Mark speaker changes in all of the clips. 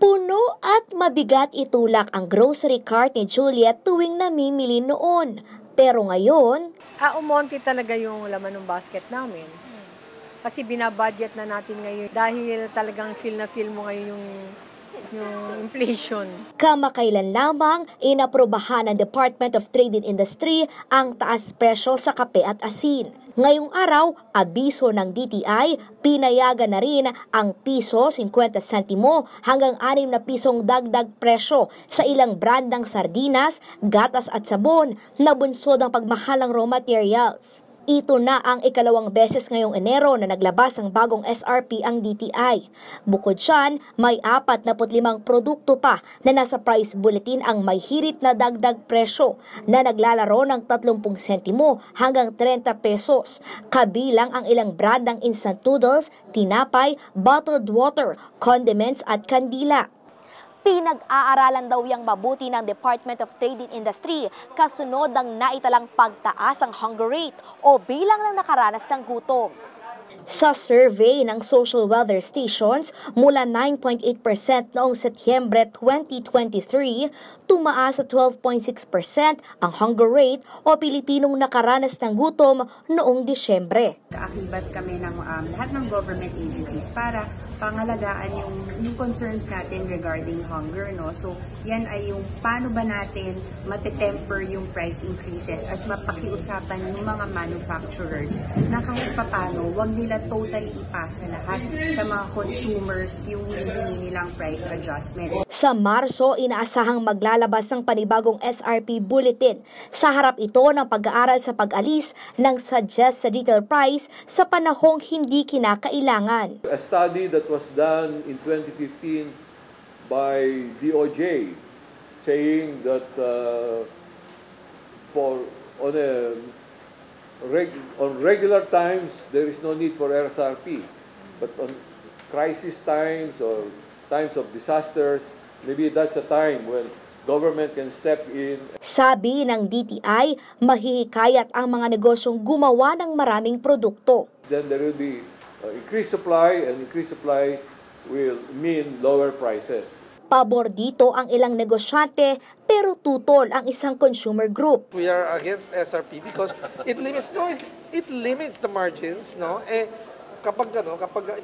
Speaker 1: Puno at mabigat itulak ang grocery cart ni Juliet tuwing namimili noon. Pero ngayon,
Speaker 2: umonti talaga yung laman ng basket namin. Kasi binabudget na natin ngayon dahil talagang feel mo ngayon yung inflation.
Speaker 1: Kamakailan lamang inaprobahan ng Department of Trade and Industry ang taas presyo sa kape at asin. Ngayong araw, abiso ng DTI, pinayagan na rin ang piso 50 sentimo hanggang 6 na pisong dagdag presyo sa ilang brand ng sardinas, gatas at sabon na bunsod ng pagmahalang raw materials. Ito na ang ikalawang beses ngayong Enero na naglabas ang bagong SRP ang DTI. Bukod dyan, may 45 produkto pa na nasa price bulletin ang may hirit na dagdag presyo na naglalaro ng 30 sentimo hanggang 30 pesos. Kabilang ang ilang brand ng instant noodles, tinapay, bottled water, condiments at kandila. Pinag-aaralan daw yang mabuti ng Department of Trade and Industry kasunod ng naitalang pagtaas ang hunger rate o bilang ng nakaranas ng gutom. Sa survey ng social weather stations, mula 9.8% noong Setyembre 2023, tumaas sa 12.6% ang hunger rate o Pilipinong nakaranas ng gutom noong Disyembre.
Speaker 3: Kaakibat kami ng lahat ng government agencies para pangalagaan yung concerns natin regarding hunger, no? So, yan ay yung paano ba natin matetemper yung price increases at mapakiusapan yung mga manufacturers na kahit papano, wag nila totally ipasa lahat sa mga consumers yung hinihingi nilang price adjustment.
Speaker 1: Sa Marso, inaasahang maglalabas ng panibagong SRP bulletin. Sa harap ito ng pag-aaral sa pag-alis ng suggest sa retail price sa panahong hindi kinakailangan.
Speaker 4: A study that was done in 2015 by DOJ saying that on regular times there is no need for SRP, but on crisis times or times of disasters, maybe that's a time when government can step in.
Speaker 1: Sabi ng DTI, mahihikayat ang mga negosyong gumawa ng maraming produkto.
Speaker 4: Then there will be increased supply, and increased supply will mean lower prices.
Speaker 1: Pabor dito ang ilang negosyante pero tutol ang isang consumer group.
Speaker 5: We are against SRP because it limits the margins, no? Kapag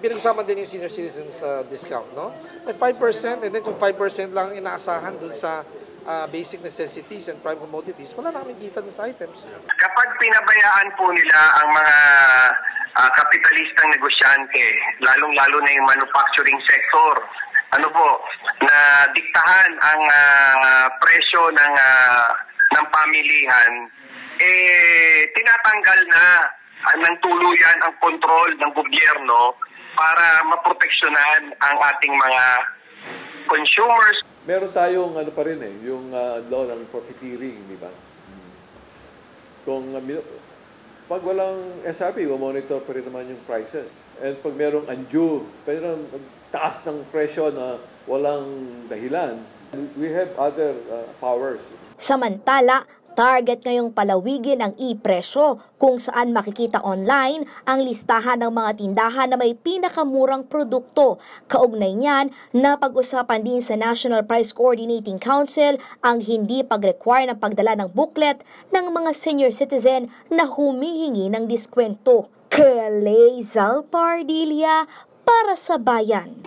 Speaker 5: pinag-usapan din yung senior citizens discount, no? May 5% and then kung 5% lang inaasahan dun sa basic necessities and prime commodities, wala na kami kita dun sa items.
Speaker 6: Kapag pinabayaan po nila ang mga kapitalistang negosyante, lalong-lalo na yung manufacturing sector, na diktahan ang presyo ng pamilihan, tinatanggal na ng tuluyan ang kontrol ng gobyerno para maproteksyonan ang ating mga consumers.
Speaker 4: Meron tayong pa rin yung law ng profiteering, di ba? Pag walang SRP, monitor pa rin naman yung prices. And pag merong undue, pero taas ng presyo na walang dahilan, we have other powers.
Speaker 1: Samantala, target ngayong palawigin ang e-presyo kung saan makikita online ang listahan ng mga tindahan na may pinakamurang produkto. Kaugnay niyan, napag-usapan din sa National Price Coordinating Council ang hindi pag-require ng pagdala ng booklet ng mga senior citizen na humihingi ng diskwento. Kalay Zalpardilia para sa Bayan.